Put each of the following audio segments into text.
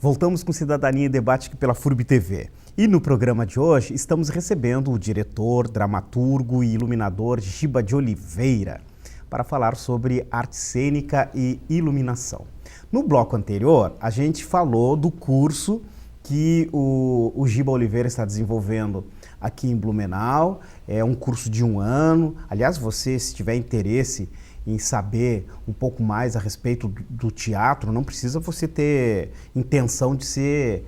Voltamos com Cidadania em Debate aqui pela FURB TV. E no programa de hoje estamos recebendo o diretor, dramaturgo e iluminador Giba de Oliveira para falar sobre arte cênica e iluminação. No bloco anterior, a gente falou do curso que o Giba Oliveira está desenvolvendo aqui em Blumenau. É um curso de 1 ano. Aliás, você, se tiver interesse em saber um pouco mais a respeito do teatro, não precisa você ter intenção de ser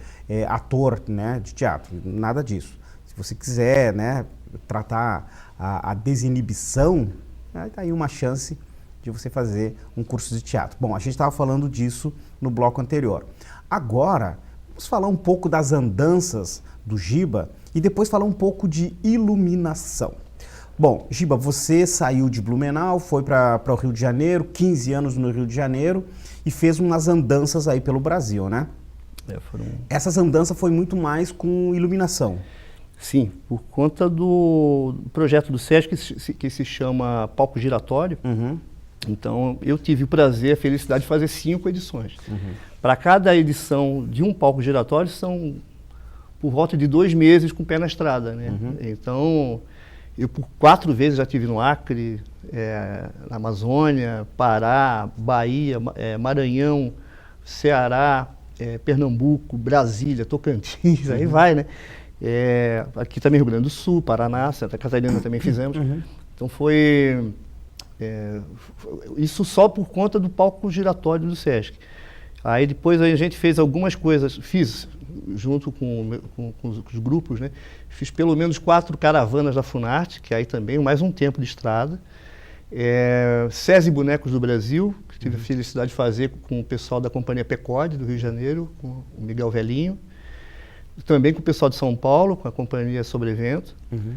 ator, né, de teatro, nada disso. Se você quiser, né, tratar a desinibição, tá aí uma chance de você fazer um curso de teatro. Bom, a gente estava falando disso no bloco anterior. Agora, vamos falar um pouco das andanças do Giba e depois falar um pouco de iluminação. Bom, Giba, você saiu de Blumenau, foi para o Rio de Janeiro, 15 anos no Rio de Janeiro e fez umas andanças aí pelo Brasil, né? Essas andanças foi muito mais com iluminação. Sim, por conta do projeto do SESC que se chama Palco Giratório. Uhum. Então, eu tive o prazer, a felicidade de fazer 5 edições. Uhum. Para cada edição de um palco giratório são por volta de 2 meses com o pé na estrada, né? Uhum. Então, eu por 4 vezes já estive no Acre, na Amazônia, Pará, Bahia, Maranhão, Ceará, Pernambuco, Brasília, Tocantins, uhum. Aí vai, né? Aqui também Rio Grande do Sul, Paraná, Santa Catarina também fizemos. Uhum. Então foi isso só por conta do palco giratório do SESC. Aí depois a gente fez algumas coisas, fiz junto com os grupos, né? Fiz pelo menos 4 caravanas da Funarte, que aí também mais um tempo de estrada. SESI Bonecos do Brasil, que tive a felicidade de fazer com o pessoal da Companhia Pecode, do Rio de Janeiro, com o Miguel Velhinho. Também com o pessoal de São Paulo, com a Companhia Sobrevento. Uhum.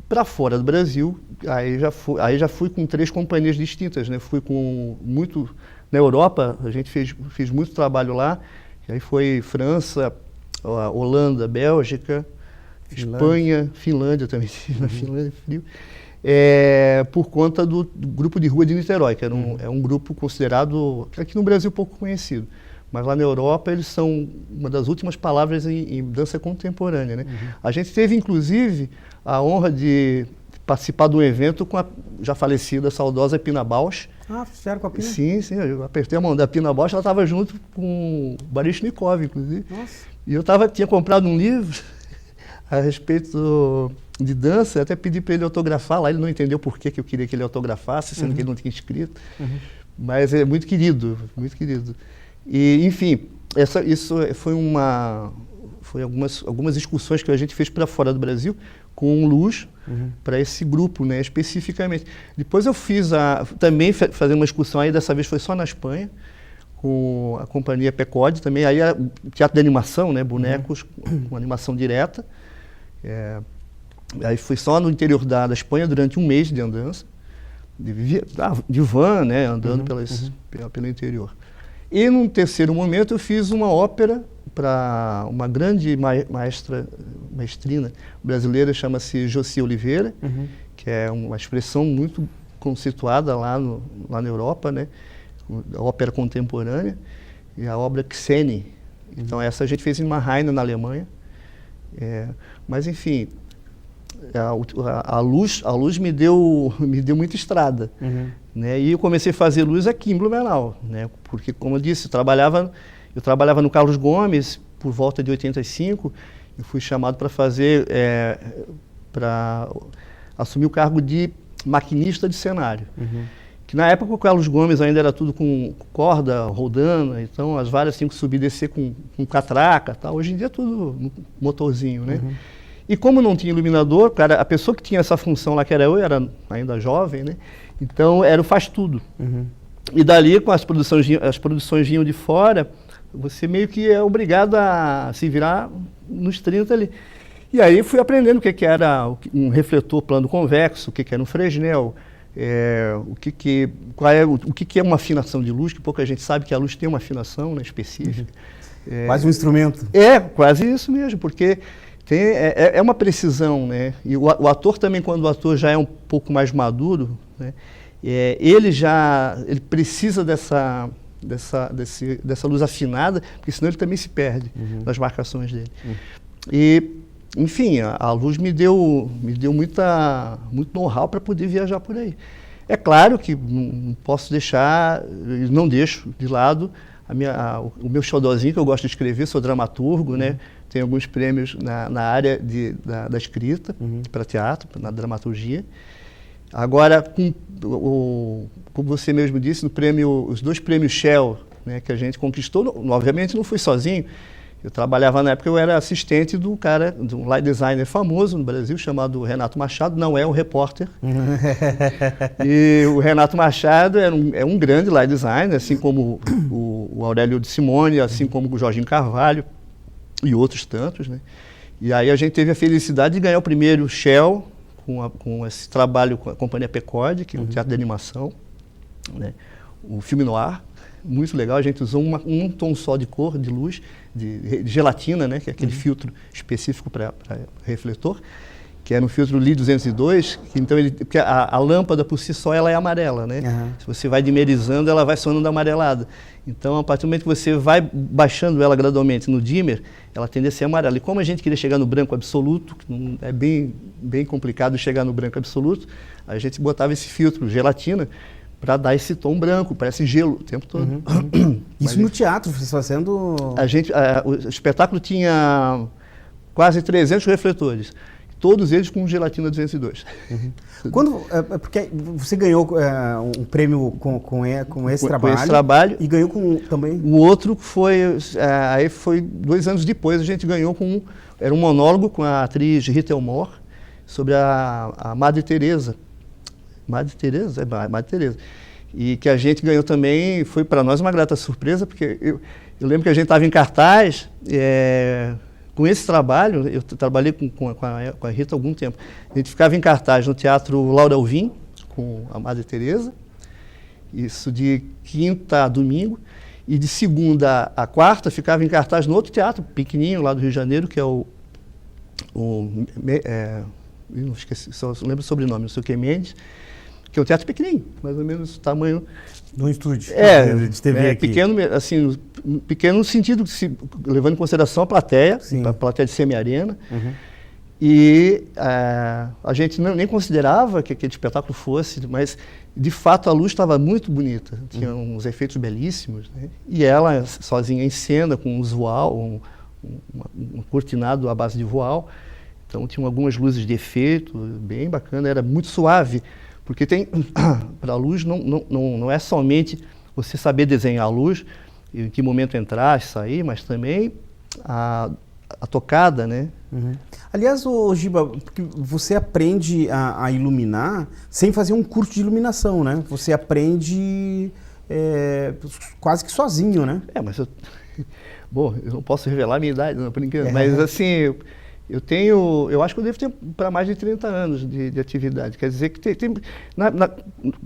Para fora do Brasil, aí já fui com 3 companhias distintas, né? Fui com muito... Na Europa, a gente fez muito trabalho lá. E aí foi França, Holanda, Bélgica, Espanha, Finlândia também. Uhum. Na Finlândia, frio. Por conta do Grupo de Rua de Niterói, que era um grupo considerado, aqui no Brasil, pouco conhecido. Mas lá na Europa eles são uma das últimas palavras em dança contemporânea, né? Uhum. A gente teve, inclusive, a honra de participar de um evento com a já falecida, saudosa Pina Bausch. Ah, fizeram com a Pina? Sim, eu apertei a mão da Pina Bausch, ela estava junto com o Baryshnikov, inclusive. Nossa. E eu tinha comprado um livro a respeito de dança, até pedi para ele autografar lá, ele não entendeu por que eu queria que ele autografasse, sendo que ele não tinha escrito. Uhum. Mas é muito querido, muito querido. E, enfim, isso foi algumas excursões que a gente fez para fora do Brasil com luz para esse grupo, né, especificamente. Depois eu fiz também fazer uma excursão aí, dessa vez foi só na Espanha, com a Companhia Pecode também, aí teatro de animação, né, bonecos com animação direta. Aí fui só no interior da Espanha durante 1 mês de andança, de van, né, andando pelo interior. E num terceiro momento eu fiz uma ópera para uma grande maestrina brasileira, chama-se Josi Oliveira, que é uma expressão muito conceituada lá na Europa, né? A ópera contemporânea, e a obra Xeni. Então essa a gente fez em Mannheim, na Alemanha. Mas enfim, a luz me deu muita estrada. Né? E eu comecei a fazer luz aqui em Blumenau, né? Porque, como eu disse, eu trabalhava no Carlos Gomes por volta de 85, eu fui chamado para para assumir o cargo de maquinista de cenário. Que na época o Carlos Gomes ainda era tudo com corda, rodando, então as várias tinham que subir e descer com catraca, tal. Hoje em dia é tudo motorzinho, né? E como não tinha iluminador, cara, a pessoa que tinha essa função lá, que era eu era ainda jovem, né? Então era o faz tudo. E dali, com as produções vinham de fora, você meio que é obrigado a se virar nos 30 ali. E aí fui aprendendo o que era um refletor plano convexo, o que era um Fresnel, o que é uma afinação de luz, que pouca gente sabe que a luz tem uma afinação, né, específica. Quase um instrumento. Quase isso mesmo, porque é uma precisão, né? E o ator também, quando o ator já é um pouco mais maduro, né, ele precisa dessa luz afinada, porque senão ele também se perde nas marcações dele. E, enfim, a luz me deu muito know-how para poder viajar por aí. É claro que não posso deixar, não deixo de lado o meu xodózinho, que eu gosto de escrever, sou dramaturgo, né? Tenho alguns prêmios na área da escrita, para teatro, na dramaturgia. Agora, como você mesmo disse, os 2 prêmios Shell, né, que a gente conquistou, obviamente não fui sozinho. Eu trabalhava na época, eu era assistente de um light designer famoso no Brasil, chamado Renato Machado, não é um repórter. E o Renato Machado é um grande light designer, assim como o Aurélio de Simone, assim como o Jorginho Carvalho e outros tantos, né? E aí a gente teve a felicidade de ganhar o primeiro Shell com esse trabalho com a Companhia Pecode, que é um teatro de animação, né? O filme noir, muito legal. A gente usou um tom só de cor, de luz, de gelatina, né? Que é aquele filtro específico para refletor, que era um filtro Li 202, então porque a lâmpada por si só ela é amarela, né? Se você vai dimerizando, ela vai sonando amarelada. Então, a partir do momento que você vai baixando ela gradualmente no dimmer, ela tende a ser amarela. E como a gente queria chegar no branco absoluto, que é bem complicado chegar no branco absoluto, a gente botava esse filtro gelatina para dar esse tom branco, parece gelo o tempo todo. Isso no teatro, você fazendo... O espetáculo tinha quase 300 refletores, todos eles com gelatina 202. Porque você ganhou um prêmio com esse trabalho. Com esse trabalho. E ganhou com também... O outro aí foi 2 anos depois, a gente ganhou era um monólogo com a atriz Rita Elmore sobre a Madre Teresa. Madre Teresa? Madre Teresa. E que a gente ganhou também, foi para nós uma grata surpresa, porque eu lembro que a gente estava em cartaz, com esse trabalho, eu trabalhei com a Rita há algum tempo, a gente ficava em cartaz no Teatro Laura Alvim, com a Madre Teresa, isso de quinta a domingo, e de segunda a quarta ficava em cartaz no outro teatro, pequenininho, lá do Rio de Janeiro, que é não esqueci, só lembro o sobrenome, não sei o que, Mendes, que é um teatro pequenininho, mais ou menos o tamanho... Do estúdio de TV aqui. Pequeno, assim, pequeno no sentido, levando em consideração a plateia de semi-arena. E a gente nem considerava que aquele espetáculo fosse, mas de fato a luz estava muito bonita, tinha uns efeitos belíssimos, né? E ela sozinha em cena, com uns voal, um cortinado à base de voal, então tinha algumas luzes de efeito, bem bacana, era muito suave. Porque para a luz não é somente você saber desenhar a luz, em que momento entrar, sair, mas também a tocada, né? Aliás, Giba, porque você aprende a iluminar sem fazer um curso de iluminação, né? Você aprende quase que sozinho, né? Mas bom, eu não posso revelar a minha idade, não, por enquanto, mas assim... Eu acho que eu devo ter para mais de 30 anos de atividade. Quer dizer que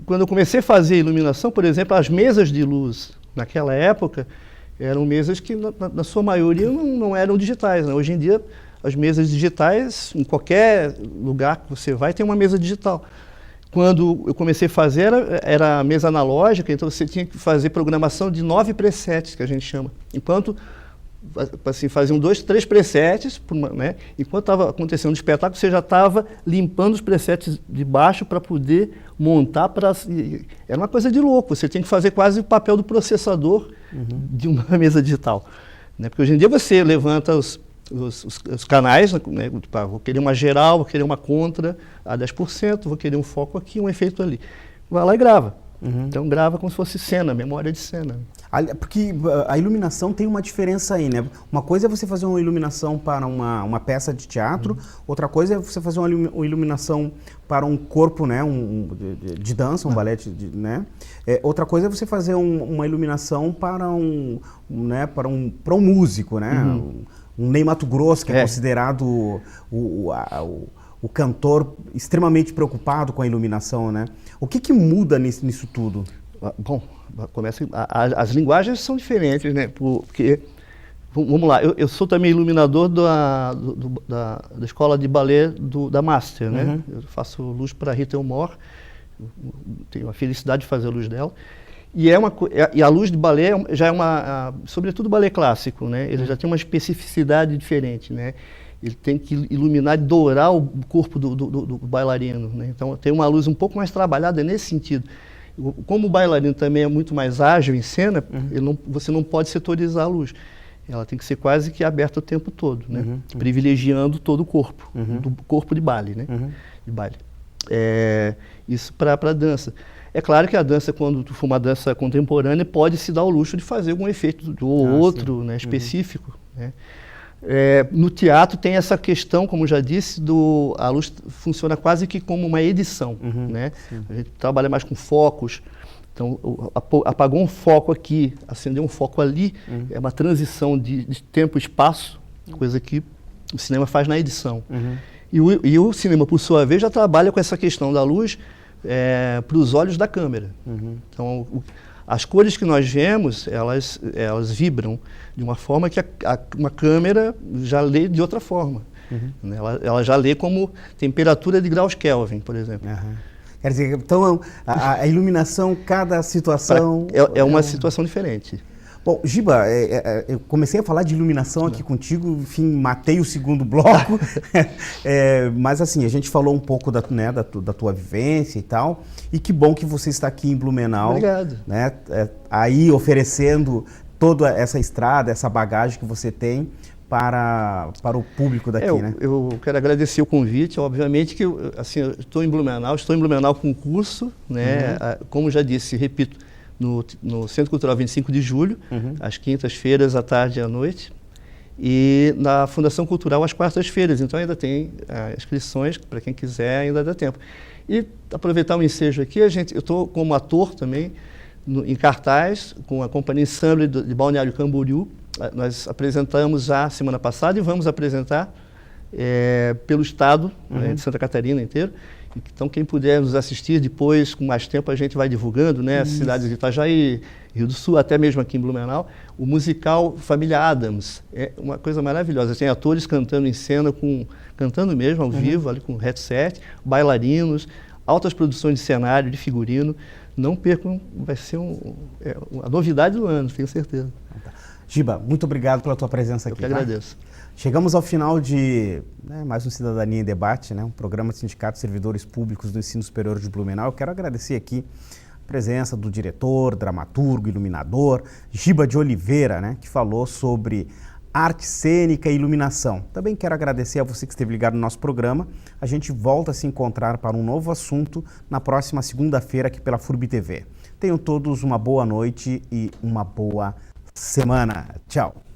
quando eu comecei a fazer iluminação, por exemplo, as mesas de luz naquela época eram mesas que, na sua maioria, não eram digitais, né? Hoje em dia, as mesas digitais, em qualquer lugar que você vai, tem uma mesa digital. Quando eu comecei a fazer, era mesa analógica, então você tinha que fazer programação de 9 presets, que a gente chama. Enquanto... assim, faziam 2, 3 presets, né? Enquanto estava acontecendo o espetáculo, você já estava limpando os presets de baixo para poder montar. Era uma coisa de louco, você tem que fazer quase o papel do processador de uma mesa digital, né? Porque hoje em dia você levanta os canais, né? Vou querer uma geral, vou querer uma contra a 10%, vou querer um foco aqui, um efeito ali. Vai lá e grava. Então grava como se fosse cena, memória de cena. Porque a iluminação tem uma diferença aí, né? Uma coisa é você fazer uma iluminação para uma peça de teatro, outra coisa é você fazer uma iluminação para um corpo, né? De dança, um balé, né? Outra coisa é você fazer uma iluminação para um músico, né? Um Ney Matogrosso, que é considerado o cantor extremamente preocupado com a iluminação, né? O que muda nisso tudo? Bom, as linguagens são diferentes, né? Porque, vamos lá, eu sou também iluminador da escola de balé da Master, né? Eu faço luz para a Rita Elmore, tenho a felicidade de fazer a luz dela. E a luz de balé já é sobretudo balé clássico, né? Ele já tem uma especificidade diferente, né? Ele tem que iluminar e dourar o corpo do bailarino, né? Então tem uma luz um pouco mais trabalhada nesse sentido. Como o bailarino também é muito mais ágil em cena, você não pode setorizar a luz. Ela tem que ser quase que aberta o tempo todo, né? Privilegiando todo o corpo, do corpo de baile, né? De baile. Isso para a dança. É claro que a dança, quando tu for uma dança contemporânea, pode se dar o luxo de fazer algum efeito ou outro, né, específico, né? No teatro tem essa questão, como já disse, a luz funciona quase que como uma edição, né? A gente trabalha mais com focos, então apagou um foco aqui, acendeu um foco ali, é uma transição de tempo e espaço, coisa que o cinema faz na edição. E o cinema, por sua vez, já trabalha com essa questão da luz para os olhos da câmera. Então, as cores que nós vemos, elas vibram de uma forma que uma câmera já lê de outra forma. Né? Ela já lê como temperatura de graus Kelvin, por exemplo. Quer dizer, então a iluminação, cada situação... É uma situação diferente. Bom, Giba, eu comecei a falar de iluminação aqui contigo, enfim, matei o segundo bloco, mas assim, a gente falou um pouco da tua vivência e tal, e que bom que você está aqui em Blumenau. Obrigado. Né, aí oferecendo toda essa estrada, essa bagagem que você tem para o público daqui, né? Eu quero agradecer o convite, obviamente que eu estou em Blumenau com curso, né? Como já disse, repito, no Centro Cultural 25 de Julho, às quintas-feiras, à tarde e à noite, e na Fundação Cultural às quartas-feiras. Então ainda tem inscrições, para quem quiser, ainda dá tempo. E aproveitar o ensejo aqui, eu estou como ator também, em cartaz, com a Companhia Ensemble de Balneário Camboriú. Nós apresentamos já semana passada e vamos apresentar pelo estado de Santa Catarina inteiro. Então, quem puder nos assistir depois, com mais tempo, a gente vai divulgando, né? As cidades de Itajaí, Rio do Sul, até mesmo aqui em Blumenau. O musical Família Addams é uma coisa maravilhosa. Tem atores cantando em cena, cantando mesmo, ao vivo, ali com headset, bailarinos, altas produções de cenário, de figurino. Não percam, vai ser a novidade do ano, tenho certeza. Giba, muito obrigado pela tua presença aqui. Eu que agradeço. Chegamos ao final de mais um Cidadania em Debate, né, um programa do Sindicato de Servidores Públicos do Ensino Superior de Blumenau. Eu quero agradecer aqui a presença do diretor, dramaturgo, iluminador, Giba de Oliveira, né, que falou sobre arte cênica e iluminação. Também quero agradecer a você que esteve ligado no nosso programa. A gente volta a se encontrar para um novo assunto na próxima segunda-feira aqui pela FURB TV. Tenham todos uma boa noite e uma boa semana. Tchau.